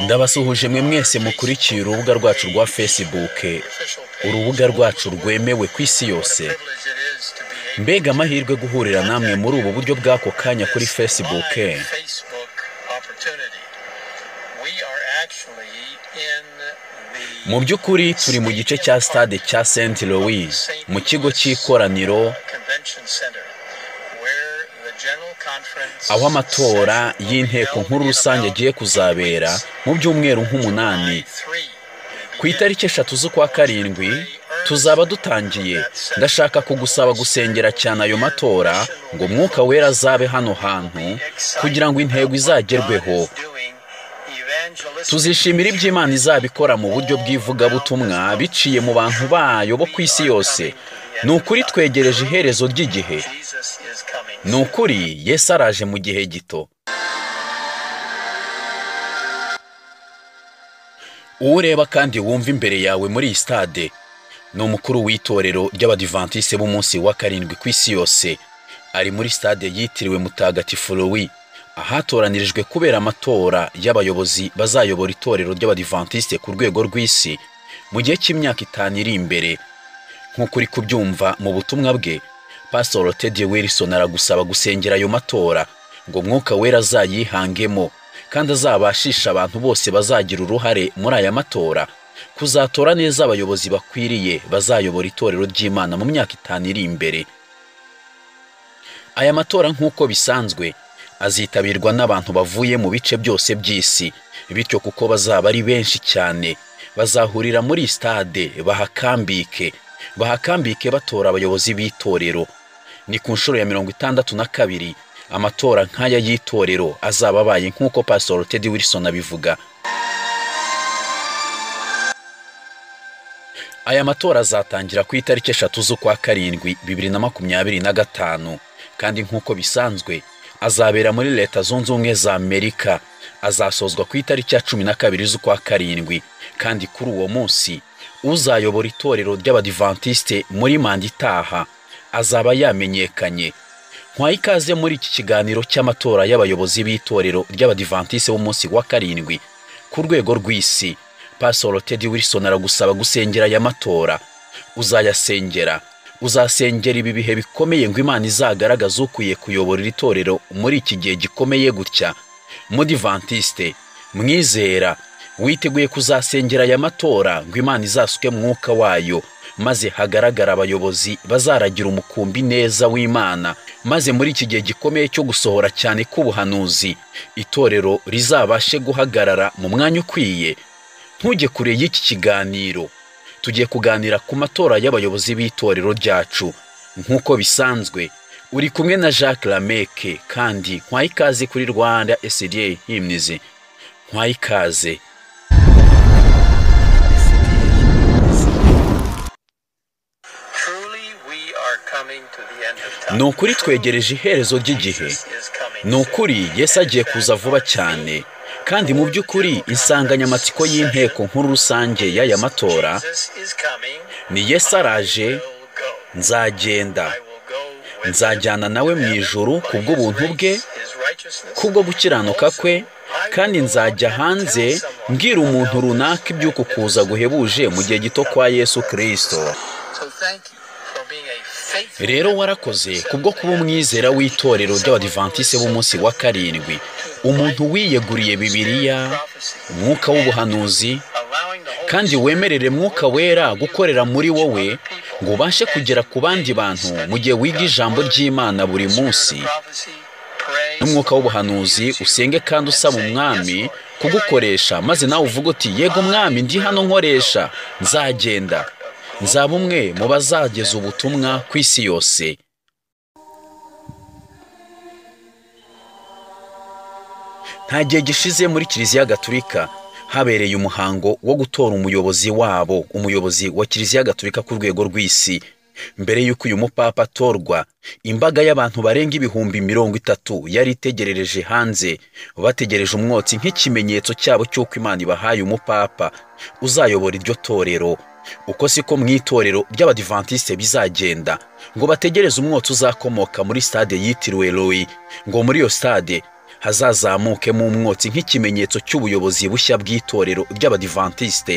Ndabasuhuje mwe mwese mukurikiye urubuga rwacu rwa Facebook, urubuga rwacu rwemewe ku isi yose. Mbega amahirwe guhurira namwe muri ubu buryo bw'ako kanya kuri Facebook. Mu by'ukuri turi mu gice cya stade cya St. Louis mu kigo cy'ikoraniro, aho amatora y'inteko nkuru rusange agiye kuzabera mu byumweru nk'umunani. Ku itariki 3 z'ukwa karindwi tuzaba dutangiye. Ndashaka kugusaba gusengera cyane ayo matora ngo Mwuka Wera azabe hano hantu kugira ngo intego izagerweho. Tuzishimira iby'Imana izabikora mu buryo bw'ivugabutumwa biciye mu bantu bayo bo ku isi yose. Ni ukuri twegereje iherezo ry'igihe. Ni ukuri Yesu araje mu gihe gito. Ureba kandi wumva imbere yawe muri iyi stade ni umukuru w'itorero ry'Abadiventiste b'umunsi wa karindwi ku isi yose. Ari muri stade yitiriwe Mutagatifu Louis, ahatoranirijwe kubera amatora y'abayobozi bazayobora itorero ry'Abadiventiste ku rwego rw'isi mu gihe cy'imyaka 5 iri imbere. Nk'uko uri kubyumva mu butumwa bwe, Pastor Teddy Wilson aragusaba gusengera ayo matora ngo Mwuka Wera azayihangemo kandi azabashisha abantu bose bazagira uruhare muri aya matora kuzatora neza abayobozi bakwiriye bazayobora itorero ry'Imana mu myaka 5 iri imbere. Aya matora nk'uko bisanzwe azitabirwa n'abantu bavuye mu bice byose by'isi, bityo kuko bazaba ari benshi cyane bazahurira muri stade bahakambike batora abayobozi b'itorero. Ni ku nshuro ya 62 amatora nk'aya y'itorero azaba abaye nk'uko Pastor Teddy Wilson abivuga. Aya matora azatangira ku itariki 3 z'ukwa karindwi 2025 kandi nk'uko bisanzwe azabera muri Leta Zunze Ubumwe za Amerika. Azasozwa ku itariki ya 12 z'ukwa karindwi kandi kuri uwo munsi uzayobora itorero ry'Abadiventiste muri manda itaha azaba yamenyekanye. Nkwaye ikaze muri iki kiganiro cy'amatora y'abayobozi b'itorero ry'Abadiventiste b'umunsi wa karindwi ku rwego rw'isi. Pastor Teddy Wilson aragusaba gusengera aya matora. Uzasengera ibi bihe bikomeye ngo Imana izagaragaza ukwiye kuyobora itorero muri iki gihe gikomeye gutya. Mudiventiste mwizera witeguye kuzasengera aya matora ngo Imana izasuke Mwuka wayo maze hagaragara abayobozi bazaragira umukumbi neza w'Imana, maze muri iki gihe gikomeye cyo gusohora cyane k'ubuhanuzi itorero rizabashe guhagarara mu mwanya ukwiye. Ntujye kure y'iki kiganiro, tugiye kuganira ku matora y'abayobozi b'itorero ryacu. Nk'uko bisanzwe uri kumwe na Jacques Lameke kandi nkwaye ikaze kuri Rwanda SDA Hymns. Nkwaye ikaze. Ni ukuri twegereje iherezo ry'igihe. Ni ukuri Yesu agiye kuza vuba cyane kandi mu by'ukuri insanganyamatsiko y'inteko nkuru rusange y'aya matora ni Yesu araje, nzajyana nawe mu ijuru kubw'ubuntu bwe, kubwo gukiranuka kwe, kandi nzajya hanze mbwira umuntu runaka iby'uku kuza guhebuje mu gihe gito kwa Yesu Kristo. Rero warakoze kubwo kuba umwizera w'itorero ry'Abadiventiste b'umunsi wa karindwi, umuntu wiyeguriye Bibiliya, umwuka w'ubuhanuzi, kandi wemerere Mwuka Wera gukorera muri wowe ngo ubashe kugera ku bandi bantu mu gihe wiga ijambo ry'Imana buri munsi. N'umwuka w'ubuhanuzi usenge kandi usaba Umwami kugukoresha, maze nawe uvuga uti yego Mwami, ndi hano nkoresha, nzaba umwe mu bazageza ubutumwa ku isi yose. Nta gihe gishize muri Kiliziya Gatolika habereye umuhango wo gutora umuyobozi wa Kiliziya Gatolika ku rwego rw'isi. Mbere y'uko uyu mupapa atorwa, imbaga y'abantu barenga 30,000 yari itegerereje hanze, bategereje umwotsi nk'ikimenyetso cyabo cy'uko Imana ibahaye umupapa uzayobora iryo torero. Uko siko mu itorero ry'Abadiventiste bizagenda, ngo bategereze umwotsi uzakomoka muri stade yitiriwe Louis, ngo muri iyo stade hazazamukemo umwotsi nk'ikimenyetso cy'ubuyobozi bushya bw'itorero ry'Abadivantisite.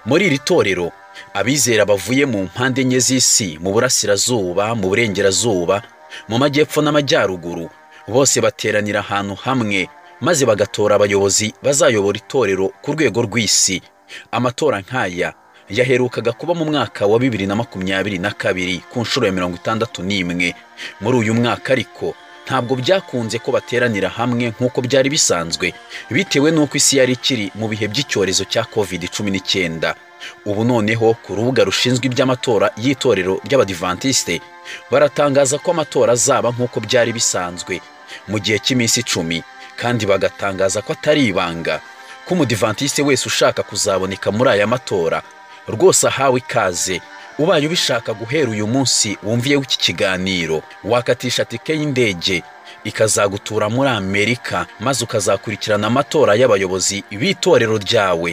Muri iri torero abizera bavuye mu mpande enye z'isi, mu burasirazuba, mu burengerazuba, mu majyepfo n'amajyaruguru, bose bateranira ahantu hamwe maze bagatora abayobozi bazayobora itorero ku rwego rw'isi. Amatora nk'aya yaherukaga kuba mu mwaka wa 2022 ku nshuro ya 61. Muri uyu mwaka ariko ntabwo byakunze ko bateranira hamwe nk'uko byari bisanzwe, bitewe n'uko isi yari ikiri mu bihe by'icyorezo cya COVID-19. Ubu noneho ku rubuga rushinzwe iby'amatora y'itorero ry'Abadivantisite baratangaza ko amatora azaba nk'uko byari bisanzwe mu gihe cy'iminsi 10, kandi bagatangaza ko atari ibanga, ko Umudivantiste wese ushaka kuzaboneka muri aya matora rwose ahawe ikaze. Ubaye ubishaka guhera uyu munsi wumviyeho iki kiganiro, wakatisha tike y'indege ikazagutura muri Amerika, maze ukazakurikirana amatora y'abayobozi b'itorero ryawe.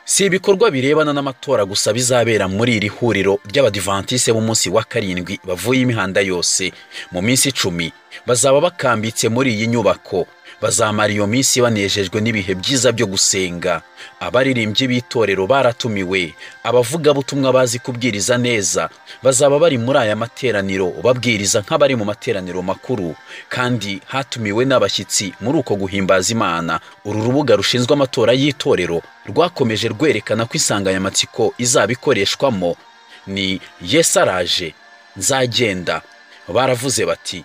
Si ibikorwa birebana n'amatora gusa bizabera muri iri huriro ry'Abadivantisite b'umunsi wa karindwi bavuye imihanda yose. Mu minsi 10 bazaba bakambitse muri iyi nyubako, bazamara iyo minsi banejejwe n'ibihe byiza byo gusenga. Abaririmbyi b'itorero baratumiwe, abavuga butumwa bazi kubwiriza neza bazaba bari muri aya materaniro babwiriza nk'abari mu materaniro makuru, kandi hatumiwe n'abashyitsi muri uko guhimbaza Imana. Uru rubuga rushinzwe amatora y'itorero rwakomeje rwerekana ko insanganyamatsiko izaba ikoreshwamo ni Yesu araje, nzagenda. Baravuze bati,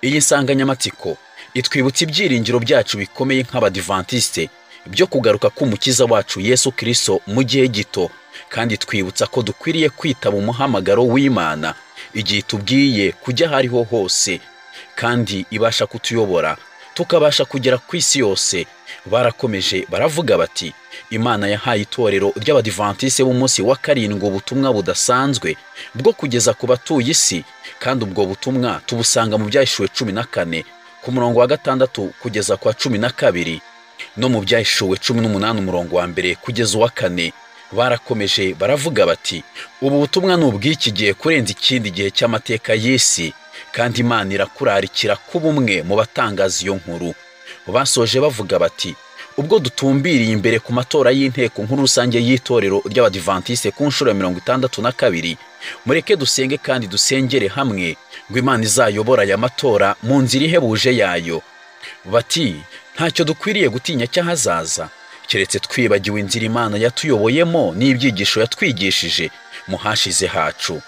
iyi nsanganyamatsiko itwibutsa ibyiringiro byacu bikomeye nk'Abadivantisite byo kugaruka k'Umukiza wacu Yesu Kristo mu gihe gito, kandi twibutsa ko dukwiriye kwitaba umuhamagaro w'Imana igihe tubwiye kujya ahariho hose, kandi ibasha kutuyobora tukabasha kugera ku isi yose. Barakomeje baravuga bati, Imana yahaye itorero ry'Abadivantisite b'umunsi wa karindwi ubutumwa budasanzwe bwo kugeza ku batuye isi, kandi ubwo butumwa tubusanga mu Byahishuwe 14 ku murongo wa 6 kugeza kwa 12, no mu Byahishuwe 18 umurongo wa 1 kugeza uwa 4. Barakomeje baravuga bati, ubu butumwa ni ubw'iki gihe kurenza ikindi gihe cy'amateka y'isi, kandi Imana irakurarikira kuba umwe mu batangaza iyo nkuru. Basoje bavuga bati, ubwo dutumbiriye imbere ku matora y'inteko nkuru rusange y'itorero ry'Abadivantisite ku nshuro ya 62, mureke dusenge kandi dusengere hamwe ngo Imana izayobora aya matora mu nzira ihebuje yayo. Bati, ntacyo dukwiriye gutinya cy'ahazaza keretse twibagiwe inzira Imana yatuyoboyemo n'ibyigisho yatwigishije mu hashize hacu.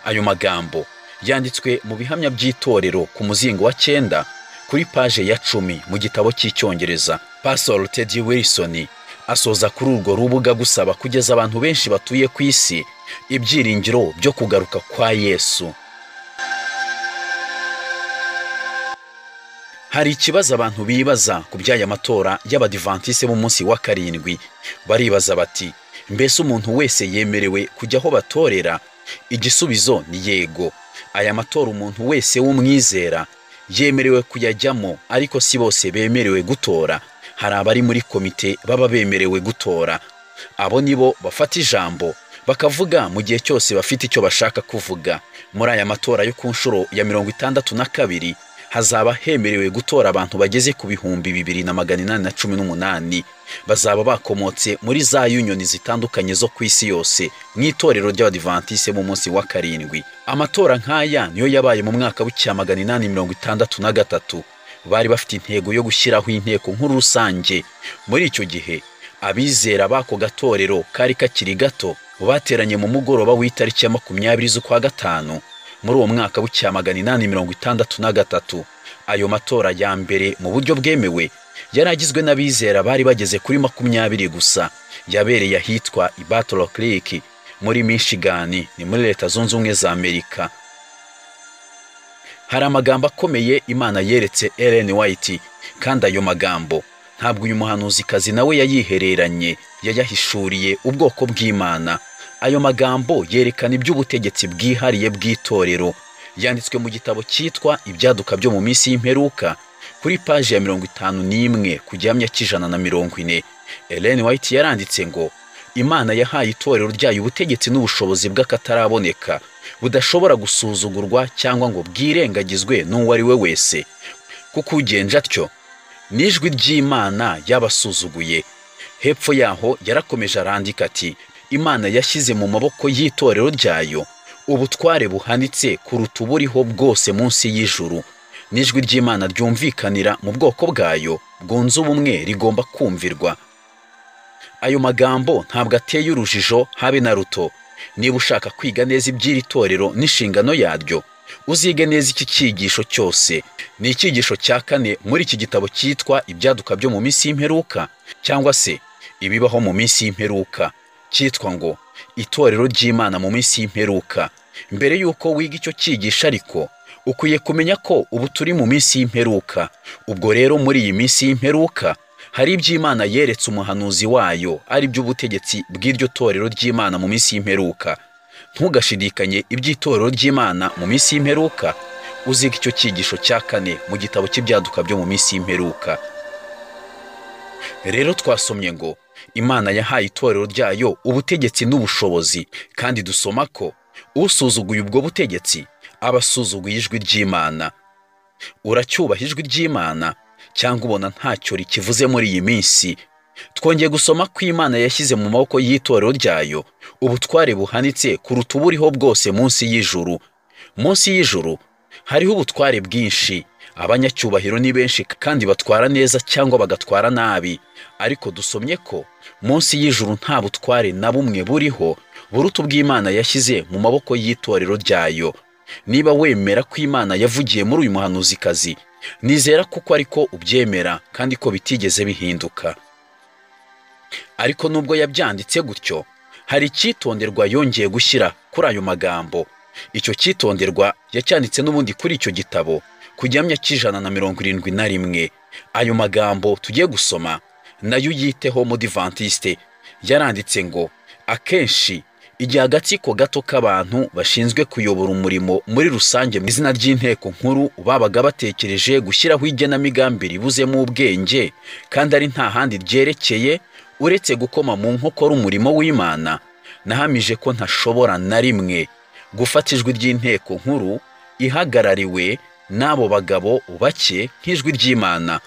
Ayo magambo yanditswe mu bihamya by'itorero ku muzingo wa 9 kuri page ya 10 mu gitabo cy'icyongereza. Pastor Teddy Wilson asoza kuri urwo rubuga gusaba kugeza abantu benshi batuye ku isi ibyiringiro byo kugaruka kwa Yesu. Hari ikibazo abantu bibaza ku by'aya matora y'Abadivantisite b'umunsi wa karindwi. Baribaza bati, mbese umuntu wese yemerewe kujya aho batorera? Igisubizo ni yego. Aya matora umuntu wese w'umwizera yemerewe kuyajyamo, ariko si bose bemerewe gutora. Hari abari muri komite baba bemerewe gutora. Abo nibo bafata ijambo bakavuga mu gihe cyose bafite icyo bashaka kuvuga. Muri aya matora yo ku nshuro ya 62 hazaba hemerewe gutora abantu bageze ku 2818. Bazaba bakomotse muri za union zitandukanye zo ku isi yose mu itorero ry'Abadivantisite mu munsi wa karindwi. Amatora nk'aya niyo yabaye mu mwaka wa 1863. Bari bafite intego yo gushyiraho inteko nkuru rusange. Muri icyo gihe abizera bako gatorero kari kakiri gato bateranye mu mugoroba w'itariki ya 20 z'ukwa gatanu muri uwo mwaka wa 1863. Ayo matora ya mbere mu buryo bwemewe yaragizwe n'abizera bari bageze kuri 20 gusa. Yabereye ahitwa Battle Creek muri Michigan, ni muri Leta Zunze Ubumwe za Amerika. Hari amagambo akomeye Imana yeretse Ellen White, kandi ayo magambo ntabwo uyu muhanuzikazi nawe yayihereranye, yayahishuriye ubwoko bw'Imana. Ayo magambo yerekana iby'ubutegetsi bwihariye bw'itorero. Yanditswe mu gitabo cyitwa Ibyaduka byo mu minsi y'imperuka kuri page ya 51 ku gihamya cy'ijana na 40. Ellen White yaranditse ngo, Imana yahaye itorero ryayo ubutegetsi n'ubushobozi bw'akataraboneka budashobora gusuzugurwa cyangwa ngo bwirengagizwe n'uwo ari we wese, kuko ugenje atyo n'ijwi ry'Imana yabasuzuguye. Hepfo yaho yarakomeje arandika ati, Imana yashyize mu maboko y'itorero ryayo ubutware buhanitse kuruta uburiho bwose munsi y'ijuru, n'ijwi ry'Imana ryumvikanira mu bwoko bwayo bwunze ubumwe rigomba kumvirwa. Ayo magambo ntabwo ateye urujijo habe na ruto. Niba ushaka kwiga neza iby'iri torero n'inshingano yaryo, uzige neza iki cyigisho cyose. Ni icyigisho cya 4 muri iki gitabo cyitwa Ibyaduka byo mu minsi y'imperuka, cyangwa se Ibibaho mu minsi y'imperuka, cyitwa ngo Itorero ry'Imana mu minsi y'imperuka. Mbere y'uko wiga icyo cyigisho ariko, ukwiye kumenya ko ubu turi mu minsi y'imperuka. Ubwo rero muri iyi minsi y'imperuka hari iby'Imana yeretse umuhanuzi wayo, ari by'ubutegetsi bw'iryo torero ry'Imana mu minsi y'imperuka. Ntugashidikanye iby'itorero ry'Imana mu minsi y'imperuka, uziga icyo cyigisho cya 4 mu gitabo cy'Ibyaduka byo mu minsi y'imperuka. Rero twasomye ngo Imana yahaye itorero ryayo ubutegetsi n'ubushobozi, kandi dusoma ko usuzuguye ubwo butegetsi aba asuzuguye ijwi ry'Imana. Uracyubaha ijwi ry'Imana cyangwa ubona ntacyo rikivuze muri iyi minsi? Twongeye gusoma ko Imana yashyize mu maboko y'itorero ryayo ubutware buhanitse kuruta uburiho bwose munsi y'ijuru. Munsi y'ijuru hariho ubutware bwinshi. Abanyacyubahiro ni benshi kandi batwara neza cyangwa bagatwara nabi, ariko dusomye ko munsi y'ijuru nta butware na bumwe buriho buruta ubw'Imana yashyize mu maboko y'itorero ryayo. Niba wemera ko Imana yavugiye muri uyu muhanuzikazi, nizera kuko ariko ubyemera kandi ko bitigeze bihinduka. Ariko nubwo yabyanditse gutyo, hari icyitonderwa yongeye gushyira kuri ayo magambo. Icyo cyitonderwa yacyanditse n'ubundi kuri icyo gitabo ku gihamya cy'171. Ayo magambo tugiye gusoma nayo yiteho Modivantiste. Yaranditse ngo, akenshi igihe agatsiko gato k'abantu bashinzwe kuyobora umurimo muri rusange mu izina ry'inteko nkuru babaga batekereje gushyiraho igenamigambi ribuzemo ubwenge kandi ari nta handi ryerekeye uretse gukoma mu nkokora umurimo w'Imana, nahamije ko ntashobora na rimwe gufata ijwi ry'inteko nkuru ihagarariwe n'abo bagabo bake nk'ijwi ry'Imana.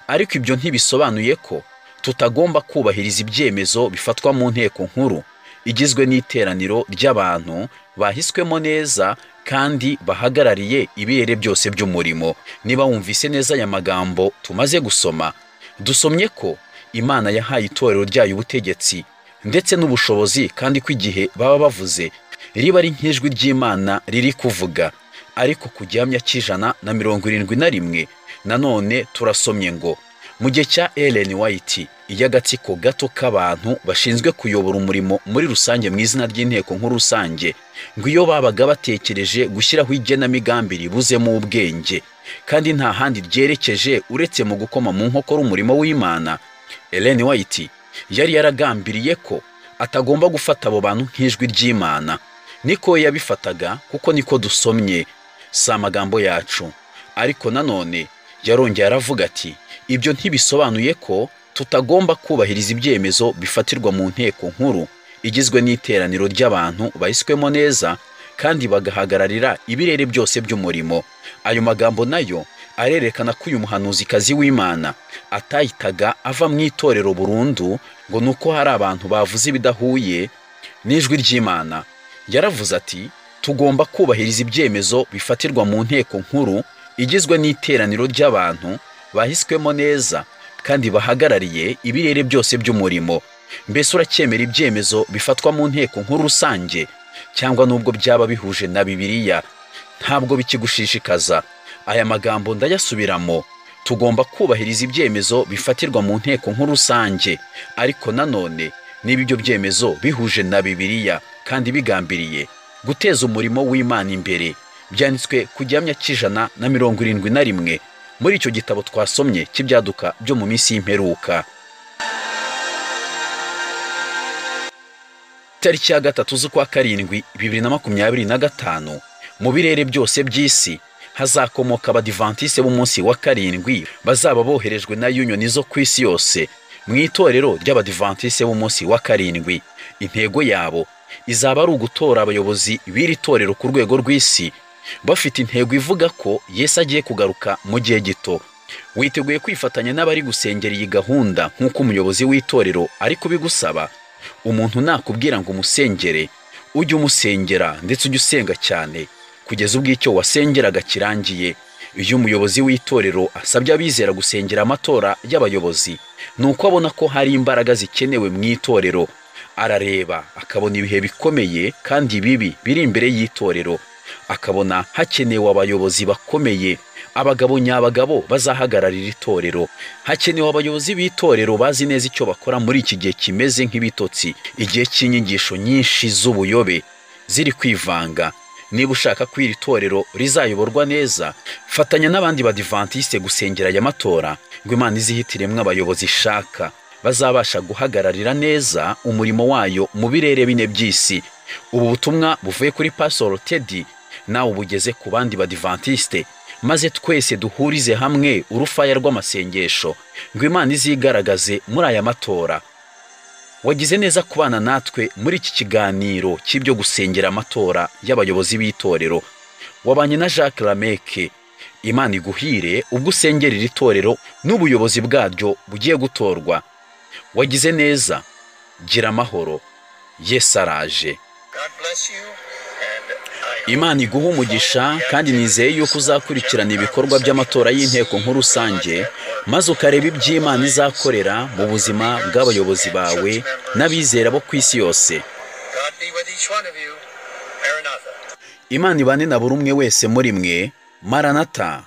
Ariko ibyo ntibisobanuye ko tutagomba kubahiriza ibyemezo bifatwa mu nteko nkuru igizwe n'iteraniro ry'abantu bahiswemo neza kandi bahagarariye ibirere byose by'umurimo. Niba wumvise neza aya magambo tumaze gusoma, dusomye ko Imana yahaye itorero ryayo ubutegetsi ndetse n'ubushobozi, kandi ko igihe baba bavuze riba ari nk'ijwi ry'Imana riri kuvuga. Ariko ku gihamya cy'171 nanone turasomye ngo, mu gihe cya Ellen White, iy'agatsiko gato k'abantu bashinzwe kuyobora umurimo muri rusange mu izina ry'inteko nkuru rusange, ngo iyo babaga batekereje gushyiraho igenamigambi ribuzemo ubwenge kandi nta handi ryerekeje uretse mu gukoma mu nkokora umurimo w'Imana, Ellen White yari yaragambiriye ko atagomba gufata abo bantu nk'ijwi ry'Imana. Niko yabifataga, kuko niko dusomye, si amagambo yacu. Ariko nanone yarongeye aravuga ati, ibyo ntibisobanuye ko tutagomba kubahiriza ibyemezo bifatirwa mu nteko nkuru igizwe n'iteraniro ry'abantu bahiswemo neza kandi bagahagararira ibirere byose by'umurimo. Ayo magambo nayo arerekana ko uyu muhanuzikazi w'Imana atahitaga ava mu itorero burundu ngo nuko hari abantu bavuze ibidahuye n'ijwi ry'Imana. Yaravuze ati, tugomba kubahiriza ibyemezo bifatirwa mu nteko nkuru igizwe n'iteraniro ry'abantu bahiswemo neza kandi bahagarariye ibirere byose by'umurimo. Mbese uracyemera ibyemezo bifatwa mu nteko nkuru rusange, cyangwa nubwo byaba bihuje na Bibiliya ntabwo bikigushishikaza? Aya magambo ndayasubiramo, tugomba kubahiriza ibyemezo bifatirwa mu nteko nkuru rusange, ariko nanone niba ibyo byemezo bihuje na Bibiliya kandi bigambiriye guteza umurimo w'Imana imbere. Byanditswe ku gihamya cy'171 muri icyo gitabo twasomye cy'Ibyaduka byo mu minsi y'imperuka. Tariki ya 3 z'ukwa karindwi 2025, mu birere byose by'isi hazakomoka Abadivantiste b'umunsi wa karindwi bazaba boherejwe na union zo ku isi yose mu itorero ry'abadivantiste b'umunsi wa karindwi. Intego yabo izaba ari ugutora abayobozi b'iri torero ku rwego rw'isi, bafite intego ivuga ko Yesu agiye kugaruka mu gihe gito. Witeguye kwifatanya n'abari gusengera iyi gahunda nk'uko umuyobozi w'itorero ari kubigusaba? Umuntu nakubwira ngo umusengere, ujye umusengera ndetse ujye usenga cyane kugeza ubwo icyo wasengeraga kirangiye. Iyo umuyobozi w'itorero asabye abizera gusengera amatora y'abayobozi, ni uko abona ko hari imbaraga zikenewe mu itorero. Arareba akabona ibihe bikomeye kandi bibi biri imbere y'itorero, akabona hakenewe abayobozi bakomeye, abagabo nyabagabo bazahagararira itorero. Hakenewe abayobozi b'itorero bazi neza icyo bakora muri iki gihe kimeze nk'ibitotsi, igihe cy'inyigisho nyinshi z'ubuyobe ziri kwivanga. Niba ushaka ko iri torero rizayoborwa neza, fatanya n'abandi badivantiste gusengera aya matora ngo Imana izihitiremwe abayobozi ishaka bazabasha guhagararira neza umurimo wayo mu birere bine by'isi. Ubu butumwa buvuye kuri Pastor Teddy nawe ubugeze ku bandi badivantiste, maze twese duhurize hamwe urufaya rw'amasengesho ngo Imana izigaragaze muri aya matora. Wagize neza kubana natwe muri iki kiganiro cy'ibyo gusengera amatora y'abayobozi b'itorero. Wabanye na Jacques Lameke. Imana iguhire ubwo usengera iri torero n'ubuyobozi bwaryo bugiye gutorwa. Wagize neza, gira amahoro, Yesu araje. Imana iguha umugisha, kandi nizeye yuko uzakurikirana ibikorwa by'amatora y'inteko nkuru rusange, maze ukareba ibyo Imana izakorera mu buzima bw'abayobozi bawe n'abizera bo ku isi yose. Imana ibane na buri umwe wese muri mwe. Maranatha.